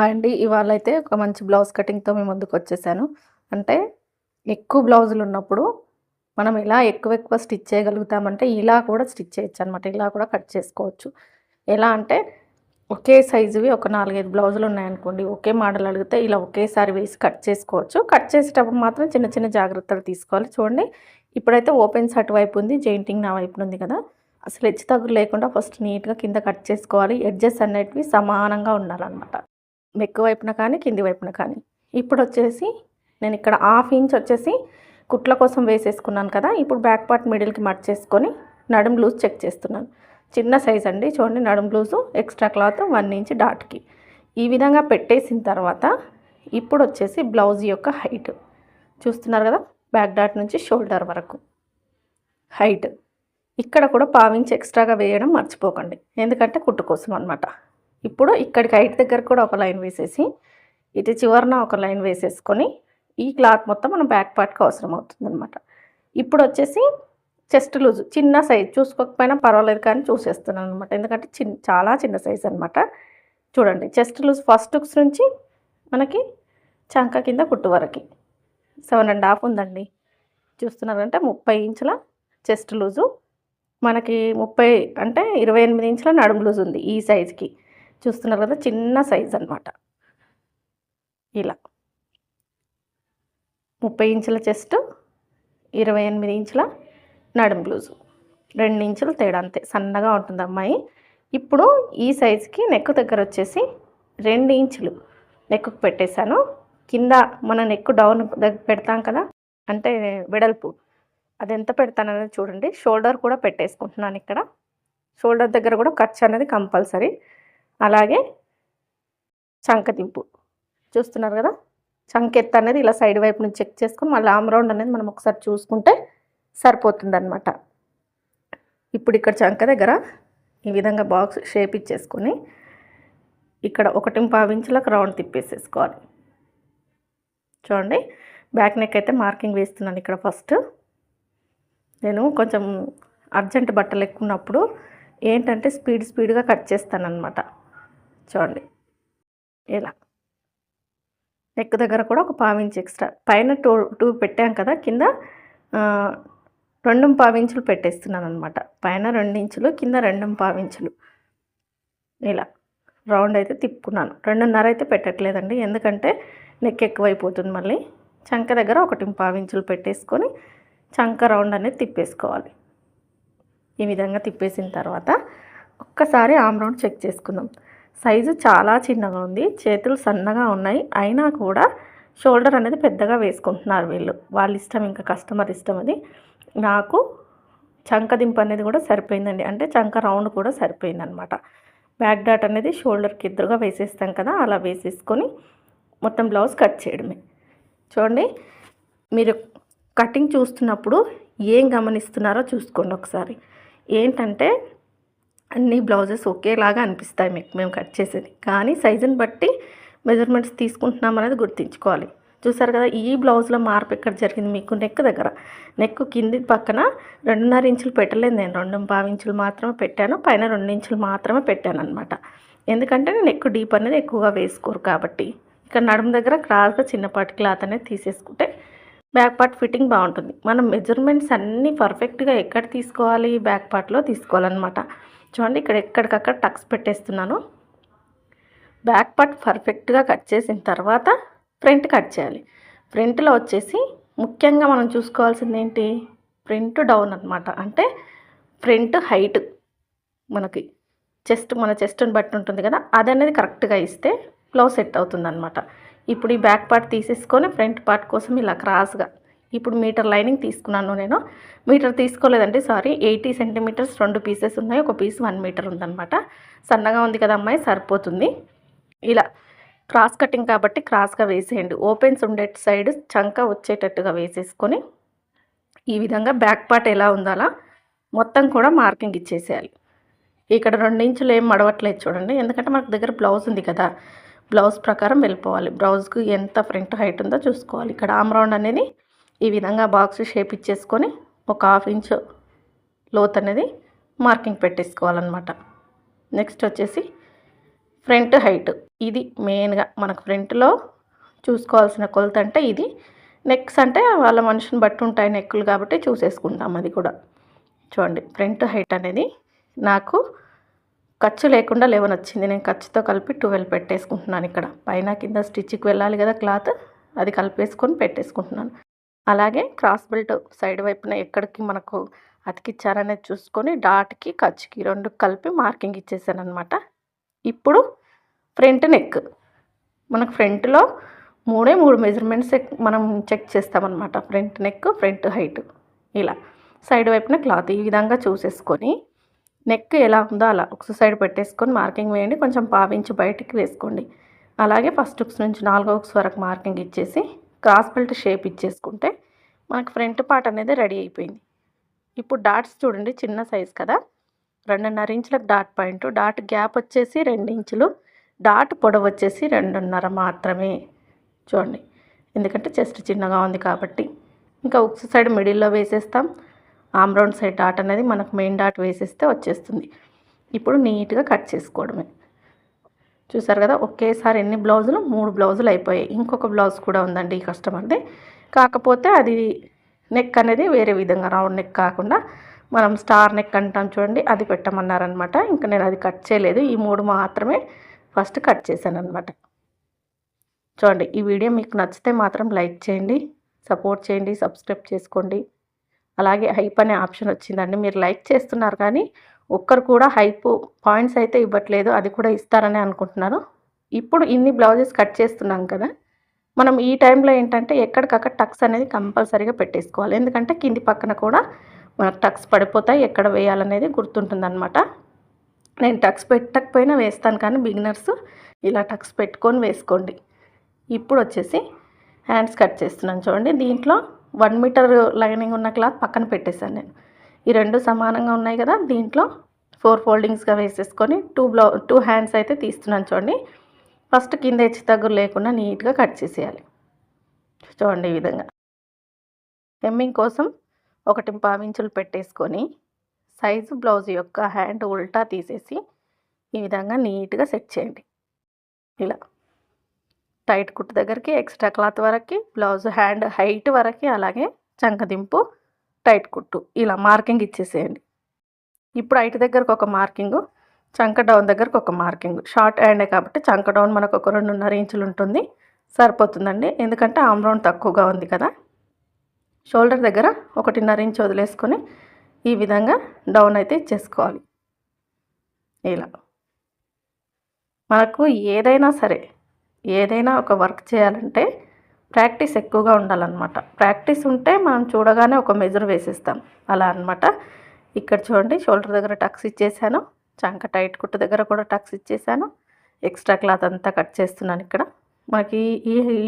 అండి. ఇవాళైతే ఒక మంచి బ్లౌజ్ కటింగ్‌తో మీ ముందుకొచ్చేసాను. అంటే ఎక్కువ బ్లౌజులున్నప్పుడు మనం ఎలా ఎక్కువ స్టిచ్ చేయగలుగుతామంటే ఇలా కూడా స్టిచ్ చేయొచ్చనమాట. ఇలా కూడా కట్ చేసుకోవచ్చు. ఎలా అంటే ఒకే సైజువి ఒక 4, 5 బ్లౌజులున్నాయనుకోండి. ఒకే మోడల్ అడిగితే ఇలా ఒకేసారి వేసి కట్ చేసుకోవచ్చు. కట్ చేసేటప్పుడు మాత్రం చిన్న చిన్న జాగ్రత్తలు తీసుకోవాలి. చూడండి ఇప్పుడైతే ఓపెన్స్ అటువైపు ఉంది. జెయింటింగ్ నా వైపున ఉంది కదా! అసలు హెచ్చు తగ్గులు లేకుండా ఫస్ట్ నీట్‌గా కింద కట్ చేసుకోవాలి. ఎడ్జెస్ అనేటివి సమానంగా ఉండాలనమాట. నెక్ వైపున కానీ, కింది వైపున కానీ. ఇప్పుడొచ్చేసి నేనిక్కడ హాఫ్ ఇంచ్ వచ్చేసి కుట్ల కోసం వేసేసుకున్నాను కదా! ఇప్పుడు బ్యాక్ పార్ట్ మిడిల్‌కి మడిచేసుకొని నడుము లూజ్ చెక్ చేస్తున్నాను. చిన్న సైజ్ అండి. చూడండి నడుము లూజు ఎక్స్ట్రా క్లాత్ 1 ఇంచ్ డాట్‌కి. ఈ విధంగా పెట్టేసిన తర్వాత ఇప్పుడొచ్చేసి బ్లౌజ్ యొక్క హైట్ చూస్తున్నారు కదా! బ్యాక్ డాట్ నుంచి షోల్డర్ వరకు హైట్. ఇక్కడ కూడా పావించి ఎక్స్ట్రాగా వేయడం మర్చిపోకండి. ఎందుకంటే కుట్టు కోసం అనమాట. ఇప్పుడు ఇక్కడికి హైట్ దగ్గర కూడా ఒక లైన్ వేసేసి ఇటు చివరన ఒక లైన్ వేసేసుకొని ఈ క్లాత్ మొత్తం మనం బ్యాక్ పార్ట్కి అవసరం అవుతుందన్నమాట. ఇప్పుడు వచ్చేసి చెస్ట్ లూజ్ చిన్న సైజ్ చూసుకోకపోయినా పర్వాలేదు కానీ చూసేస్తున్నాను అనమాట. ఎందుకంటే చాలా చిన్న సైజ్ అనమాట. చూడండి చెస్ట్ లూజ్ ఫస్ట్ హుక్స్ నుంచి మనకి చంక కింద కుట్టు వరకు 7.5 ఉందండి. చూస్తున్నారంటే 30 ఇంచుల చెస్ట్ లూజు మనకి 30 అంటే 28 ఇంచుల నడుము లూజ్ ఉంది ఈ సైజుకి. చూస్తున్నారు కదా చిన్న సైజ్ అనమాట. ఇలా 30 ఇంచుల చెస్ట్, 28 ఇంచుల నడుము లూజు, 2 ఇంచులు తేడా అంతే. సన్నగా ఉంటుంది అమ్మాయి. ఇప్పుడు ఈ సైజుకి నెక్ దగ్గర వచ్చేసి 2 ఇంచులు నెక్కు పెట్టేశాను. కింద మన నెక్ డౌన్ దగ్గర పెడతాం కదా, అంటే వెడల్పు అది ఎంత పెడతాననేది చూడండి. షోల్డర్ కూడా పెట్టేసుకుంటున్నాను ఇక్కడ. షోల్డర్ దగ్గర కూడా ఖర్చు అనేది కంపల్సరీ. అలాగే చంకదింపు చూస్తున్నారు కదా, చంకెత్తు అనేది ఇలా సైడ్ వైపు నుంచి చెక్ చేసుకొని మళ్ళీ ఆమ్ రౌండ్ అనేది మనం ఒకసారి చూసుకుంటే సరిపోతుందన్నమాట. ఇప్పుడు ఇక్కడ చంక దగ్గర ఈ విధంగా బాక్స్ షేప్ ఇచ్చేసుకొని ఇక్కడ 1.5 ఇంచులకు రౌండ్ తిప్పేసేసుకోవాలి. చూడండి బ్యాక్ నెక్ అయితే మార్కింగ్ వేస్తున్నాను ఇక్కడ. ఫస్ట్ నేను కొంచెం అర్జెంట్ బట్టలు ఎక్కువ ఉన్నప్పుడు ఏంటంటే స్పీడ్గా కట్ చేస్తానన్నమాట. చూడండి ఇలా నెక్ దగ్గర కూడా ఒక 1/4 ఇంచ్ ఎక్స్ట్రా పైన 2 పెట్టాం కదా, కింద 2.5 ఇంచులు పెట్టేస్తున్నాను అనమాట. పైన 2 ఇంచులు, కింద 2.5 ఇంచులు ఇలా రౌండ్ అయితే తిప్పుకున్నాను. 2.5 అయితే పెట్టట్లేదండి, ఎందుకంటే నెక్ ఎక్కువైపోతుంది. మళ్ళీ చంక దగ్గర 1.5 ఇంచులు పెట్టేసుకొని చంక రౌండ్ అనేది తిప్పేసుకోవాలి. ఈ విధంగా తిప్పేసిన తర్వాత ఒక్కసారి ఆమ్ రౌండ్ చెక్ చేసుకుందాం. సైజు చాలా చిన్నగా ఉంది, చేతులు సన్నగా ఉన్నాయి, అయినా కూడా షోల్డర్ అనేది పెద్దగా వేసుకుంటున్నారు వీళ్ళు. వాళ్ళ ఇష్టం, ఇంకా కస్టమర్ ఇష్టం అది. నాకు చంక దింపు అనేది కూడా సరిపోయిందండి, అంటే చంక రౌండ్ కూడా సరిపోయిందనమాట. బ్యాక్ డాట్ అనేది షోల్డర్కి ఎదురుగా వేసేస్తాం కదా, అలా వేసేసుకొని మొత్తం బ్లౌజ్ కట్ చేయడమే. చూడండి మీరు కటింగ్ చూస్తున్నప్పుడు ఏం గమనిస్తున్నారో చూసుకోండి ఒకసారి. ఏంటంటే అన్ని బ్లౌజెస్ ఒకేలాగా అనిపిస్తాయి మీకు మేము కట్ చేసేది, కానీ సైజుని బట్టి మెజర్మెంట్స్ తీసుకుంటున్నాం అనేది గుర్తుంచుకోవాలి. చూసారు కదా, ఈ బ్లౌజ్లో మార్పు ఎక్కడ జరిగింది మీకు? నెక్ దగ్గర. నెక్ కింది పక్కన 2.5 ఇంచులు పెట్టలేదు నేను, 2.5 ఇంచులు మాత్రమే పెట్టాను. పైన 2 ఇంచులు మాత్రమే పెట్టాను అనమాట. ఎందుకంటే నెక్ డీప్ అనేది ఎక్కువగా వేసుకోరు కాబట్టి. ఇక్కడ నడుము దగ్గర క్రాస్గా చిన్నపాటి క్లాత్ అనేది తీసేసుకుంటే బ్యాక్ పార్ట్ ఫిట్టింగ్ బాగుంటుంది. మనం మెజర్మెంట్స్ అన్నీ పర్ఫెక్ట్గా ఎక్కడ తీసుకోవాలి? బ్యాక్ పార్ట్లో తీసుకోవాలన్నమాట. చూడండి ఇక్కడ ఎక్కడికక్కడ టక్స్ పెట్టేస్తున్నాను. బ్యాక్ పార్ట్ పర్ఫెక్ట్గా కట్ చేసిన తర్వాత ఫ్రంట్ కట్ చేయాలి. ఫ్రంట్లో వచ్చేసి ముఖ్యంగా మనం చూసుకోవాల్సింది ఏంటి? ఫ్రంట్ డౌన్ అనమాట. అంటే ఫ్రంట్ హైట్ మనకి మన చెస్ట్ని బట్టి ఉంటుంది కదా, అది అనేది కరెక్ట్గా ఇస్తే బ్లౌజ్ సెట్ అవుతుందన్నమాట. ఇప్పుడు ఈ బ్యాక్ పార్ట్ తీసేసుకొని ఫ్రంట్ పార్ట్ కోసం ఇలా క్రాస్గా, ఇప్పుడు మీటర్ లైనింగ్ తీసుకున్నాను నేను. మీటర్ తీసుకోలేదండి, సారీ. 80 సెంటీమీటర్స్ 2 పీసెస్ ఉన్నాయి, ఒక పీస్ 1 మీటర్ ఉందన్నమాట. సన్నగా ఉంది కదా అమ్మాయి, సరిపోతుంది. ఇలా క్రాస్ కటింగ్ కాబట్టి క్రాస్గా వేసేయండి. ఓపెన్స్ ఉండే సైడ్ చంక వచ్చేటట్టుగా వేసేసుకొని ఈ విధంగా బ్యాక్ పార్ట్ ఎలా ఉందో అలా మొత్తం కూడా మార్కింగ్ ఇచ్చేసేయాలి. ఇక్కడ 2 ఇంచులు ఏం మడవట్లేదు చూడండి, ఎందుకంటే మనకు దగ్గర బ్లౌజ్ ఉంది కదా, బ్లౌజ్ ప్రకారం వెళ్ళిపోవాలి. బ్లౌజ్కి ఎంత ఫ్రంట్ హైట్ ఉందో చూసుకోవాలి. ఇక్కడ ఆమ్ రౌండ్ అనేది ఈ విధంగా బాక్స్ షేప్ ఇచ్చేసుకొని ఒక 1/2 ఇంచు లోత్ అనేది మార్కింగ్ పెట్టేసుకోవాలన్నమాట. నెక్స్ట్ వచ్చేసి ఫ్రంట్ హైట్ ఇది మెయిన్గా మనకు ఫ్రంట్లో చూసుకోవాల్సిన కొలత అంటే ఇది. నెక్స్ అంటే వాళ్ళ మనిషిని బట్టి ఉంటాయి నెక్కులు కాబట్టి చూసేసుకుంటాం అది కూడా. చూడండి ఫ్రంట్ హైట్ అనేది నాకు ఖర్చు లేకుండా 11 వచ్చింది. నేను ఖర్చుతో కలిపి 12 పెట్టేసుకుంటున్నాను. ఇక్కడ పైన కింద స్టిచ్కి వెళ్ళాలి కదా క్లాత్, అది కలిపేసుకొని పెట్టేసుకుంటున్నాను. అలాగే క్రాస్ బెల్ట్ సైడ్ వైపున ఎక్కడికి మనకు అతికిచ్చారనేది చూసుకొని డాట్కి ఖర్చుకి 2 కలిపి మార్కింగ్ ఇచ్చేసాను అనమాట. ఇప్పుడు ఫ్రంట్ నెక్ మనకు ఫ్రంట్లో 3 మెజర్మెంట్స్ మనం చెక్ చేస్తామన్నమాట. ఫ్రంట్ నెక్, ఫ్రంట్ హైట్, ఇలా సైడ్ వైపున క్లాత్ ఈ విధంగా చూసేసుకొని నెక్ ఎలా ఉందో అలా ఒక సైడ్ పెట్టేసుకొని మార్కింగ్ వేయండి. కొంచెం పావించి బయటికి వేసుకోండి. అలాగే ఫస్ట్ హుక్స్ నుంచి 4వ హుక్స్ వరకు మార్కింగ్ ఇచ్చేసి క్రాస్ బెల్ట్ షేప్ ఇచ్చేసుకుంటే మనకు ఫ్రంట్ పార్ట్ అనేది రెడీ అయిపోయింది. ఇప్పుడు డాట్స్ చూడండి, చిన్న సైజ్ కదా, 2.5 ఇంచులకు డాట్ పాయింట్, డాట్ గ్యాప్ వచ్చేసి 2 ఇంచులు, డాట్ పొడవు వచ్చేసి 2.5 మాత్రమే. చూడండి, ఎందుకంటే చెస్ట్ చిన్నగా ఉంది కాబట్టి. ఇంకా హుక్స్ సైడ్ మిడిల్లో వేసేస్తాం. ఆమ్ రౌండ్ సైడ్ డాట్ అనేది మనకు మెయిన్ డాట్ వేసేస్తే వచ్చేస్తుంది. ఇప్పుడు నీట్గా కట్ చేసుకోవడమే. చూసారు కదా, ఒకేసారి ఎన్ని బ్లౌజులు, 3 బ్లౌజులు అయిపోయాయి. ఇంకొక బ్లౌజ్ కూడా ఉందండి ఈ కస్టమర్ది. కాకపోతే అది నెక్ అనేది వేరే విధంగా రౌండ్ నెక్ కాకుండా మనం స్టార్ నెక్ అంటాం చూడండి, అది పెట్టమన్నారనమాట. ఇంకా నేను అది కట్ చేయలేదు. ఈ 3 మాత్రమే ఫస్ట్ కట్ చేశాను అనమాట. చూడండి, ఈ వీడియో మీకు నచ్చితే మాత్రం లైక్ చేయండి, సపోర్ట్ చేయండి, సబ్స్క్రైబ్ చేసుకోండి. అలాగే హైప్ అనే ఆప్షన్ వచ్చిందండి. మీరు లైక్ చేస్తున్నారు కానీ ఒక్కరు కూడా హైప్ పాయింట్స్ అయితే ఇవ్వట్లేదు. అది కూడా ఇస్తారని అనుకుంటున్నాను. ఇప్పుడు ఇన్ని బ్లౌజెస్ కట్ చేస్తున్నాం కదా, మనం ఈ టైంలో ఏంటంటే ఎక్కడికక్కడ టక్స్ అనేది కంపల్సరీగా పెట్టేసుకోవాలి. ఎందుకంటే కింది పక్కన కూడా మనకు టక్స్ పడిపోతాయి, ఎక్కడ వేయాలనేది గుర్తుంటుందన్నమాట. నేను టక్స్ పెట్టకపోయినా వేస్తాను కానీ బిగినర్స్ ఇలా టక్స్ పెట్టుకొని వేసుకోండి. ఇప్పుడు వచ్చేసి హ్యాండ్స్ కట్ చేస్తున్నాను చూడండి. దీంట్లో 1 మీటర్ లైనింగ్ ఉన్న క్లాత్ పక్కన పెట్టేశాను నేను. ఈ 2 సమానంగా ఉన్నాయి కదా, దీంట్లో 4 ఫోల్డింగ్స్గా వేసేసుకొని 2 హ్యాండ్స్ అయితే తీస్తున్నాను చూడండి. ఫస్ట్ కింద హెచ్చు తగ్గులు లేకుండా నీట్గా కట్ చేసేయాలి. చూడండి ఈ విధంగా. హెమ్మింగ్ కోసం 1.5 ఇంచులు పెట్టేసుకొని సైజు బ్లౌజ్ యొక్క హ్యాండ్ ఉల్టా తీసేసి ఈ విధంగా నీట్గా సెట్ చేయండి. ఇలా టైట్ కుట్టు దగ్గరికి, ఎక్స్ట్రా క్లాత్ వరకు, బ్లౌజ్ హ్యాండ్ హైట్ వరకు, అలాగే చంకదింపు, టైట్ కుట్టు, ఇలా మార్కింగ్ ఇచ్చేసేయండి. ఇప్పుడు హైట్ దగ్గరకు ఒక మార్కింగు, చంక డౌన్ దగ్గరకు ఒక మార్కింగ్. షార్ట్ హ్యాండే కాబట్టి చంక డౌన్ మనకు ఒక 2.5 ఇంచులు ఉంటుంది, సరిపోతుందండి. ఎందుకంటే ఆమ్ రౌండ్ తక్కువగా ఉంది కదా. షోల్డర్ దగ్గర 1.5 ఇంచు వదిలేసుకొని ఈ విధంగా డౌన్ అయితే ఇచ్చేసుకోవాలి. ఇలా మనకు ఏదైనా ఒక వర్క్ చేయాలంటే ప్రాక్టీస్ ఎక్కువగా ఉండాలన్నమాట. ప్రాక్టీస్ ఉంటే మనం చూడగానే ఒక మెజర్ వేసేస్తాం, అలా అనమాట. ఇక్కడ చూడండి, షోల్డర్ దగ్గర టక్స్ ఇచ్చేసాను, చంక టైట్ కుట్టు దగ్గర కూడా టక్స్ ఇచ్చేసాను. ఎక్స్ట్రా క్లాత్ అంతా కట్ చేస్తున్నాను. ఇక్కడ మనకి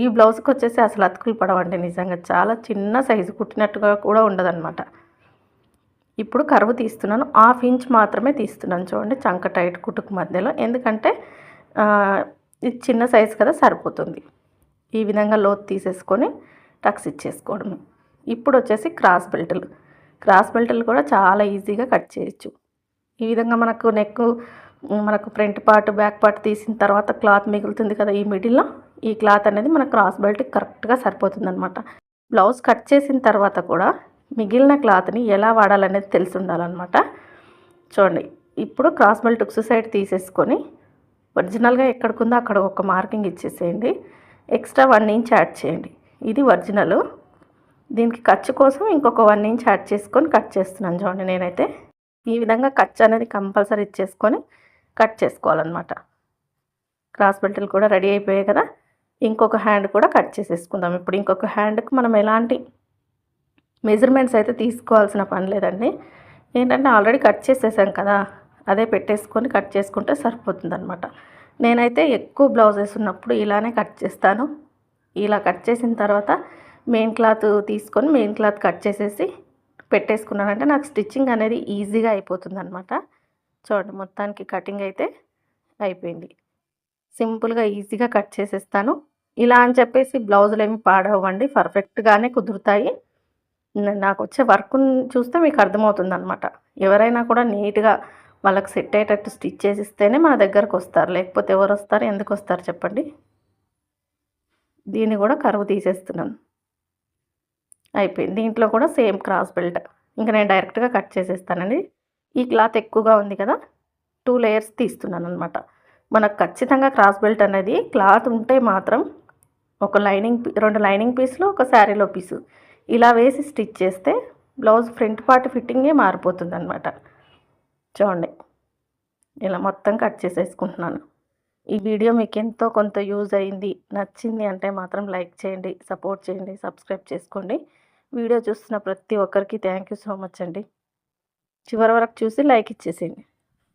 ఈ బ్లౌజ్కి వచ్చేసి అసలు అతుకులు పడవండి, నిజంగా చాలా చిన్న సైజు, కుట్టినట్టుగా కూడా ఉండదన్నమాట. ఇప్పుడు కర్వ్ తీస్తున్నాను, 1/2 ఇంచ్ మాత్రమే తీస్తున్నాను చూడండి, చంక టైట్ కుట్టుకు మధ్యలో. ఎందుకంటే ఇది చిన్న సైజు కదా, సరిపోతుంది. ఈ విధంగా లోతు తీసేసుకొని టక్స్ ఇచ్చేసుకోవడం. ఇప్పుడు వచ్చేసి క్రాస్ బెల్టులు కూడా చాలా ఈజీగా కట్ చేయొచ్చు. ఈ విధంగా మనకు ఫ్రంట్ పార్ట్, బ్యాక్ పార్ట్ తీసిన తర్వాత క్లాత్ మిగులుతుంది కదా ఈ మిడిల్లో, ఈ క్లాత్ అనేది మన క్రాస్ బెల్ట్కి కరెక్ట్గా సరిపోతుంది అనమాట. బ్లౌజ్ కట్ చేసిన తర్వాత కూడా మిగిలిన క్లాత్ని ఎలా వాడాలనేది తెలిసి ఉండాలన్నమాట. చూడండి, ఇప్పుడు క్రాస్ బెల్ట్ ఉక్సు సైడ్ తీసేసుకొని ఒరిజినల్గా ఎక్కడికుందో అక్కడ ఒక మార్కింగ్ ఇచ్చేసేయండి. ఎక్స్ట్రా 1 ఇంచ్ యాడ్ చేయండి. ఇది ఒరిజినల్. దీనికి ఖర్చు కోసం ఇంకొక 1 ఇంచ్ యాడ్ చేసుకొని కట్ చేస్తున్నాను చూడండి. నేనైతే ఈ విధంగా ఖర్చు అనేది కంపల్సరీ ఇచ్చేసుకొని కట్ చేసుకోవాలన్నమాట. క్రాస్ బెల్టులు కూడా రెడీ అయిపోయాయి కదా, ఇంకొక హ్యాండ్ కూడా కట్ చేసేసుకుందాం. ఇప్పుడు ఇంకొక హ్యాండ్కి మనం ఎలాంటి మెజర్మెంట్స్ అయితే తీసుకోవాల్సిన పని లేదండి. ఏంటంటే ఆల్రెడీ కట్ చేసేసాం కదా, అదే పెట్టేసుకొని కట్ చేసుకుంటే సరిపోతుందన్నమాట. నేనైతే ఎక్కువ బ్లౌజెస్ ఉన్నప్పుడు ఇలానే కట్ చేస్తాను. ఇలా కట్ చేసిన తర్వాత మెయిన్ క్లాత్ తీసుకొని మెయిన్ క్లాత్ కట్ చేసేసి పెట్టేసుకున్నానంటే నాకు స్టిచ్చింగ్ అనేది ఈజీగా అయిపోతుందన్నమాట. చూడండి, మొత్తానికి కటింగ్ అయితే అయిపోయింది. సింపుల్గా ఈజీగా కట్ చేసేస్తాను. ఇలా అని చెప్పేసి బ్లౌజులు ఏమి పాడవండి, పర్ఫెక్ట్గానే కుదురుతాయి. నాకు వచ్చే వర్క్ చూస్తే మీకు అర్థమవుతుంది అనమాట. ఎవరైనా కూడా నీట్గా వాళ్ళకి సెట్ అయ్యేటట్టు స్టిచ్ చేసిస్తేనే మన దగ్గరకు వస్తారు, లేకపోతే ఎవరు వస్తారు, ఎందుకు వస్తారు చెప్పండి. దీన్ని కూడా కరువు తీసేస్తున్నాను. అయిపోయింది. దీంట్లో కూడా సేమ్ క్రాస్ బెల్ట్. ఇంకా నేను డైరెక్ట్గా కట్ చేసేస్తానండి. ఈ క్లాత్ ఎక్కువగా ఉంది కదా, 2 లేయర్స్ తీస్తున్నాను అనమాట. మనకు ఖచ్చితంగా క్రాస్ బెల్ట్ అనేది క్లాత్ ఉంటే మాత్రం ఒక లైనింగ్ 2 లైనింగ్ పీసులు, ఒక శారీలో పీసు ఇలా వేసి స్టిచ్ చేస్తే బ్లౌజ్ ఫ్రంట్ పార్ట్ ఫిట్టింగే మారిపోతుంది అనమాట. చూడండి, ఇలా మొత్తం కట్ చేసేసుకుంటున్నాను. ఈ వీడియో మీకు ఎంతో కొంత యూజ్ అయింది, నచ్చింది అంటే మాత్రం లైక్ చేయండి, సపోర్ట్ చేయండి, సబ్స్క్రైబ్ చేసుకోండి. వీడియో చూస్తున్న ప్రతి ఒక్కరికి థ్యాంక్ యూ సో మచ్ అండి. చివరి వరకు చూసి లైక్ ఇచ్చేసేయండి.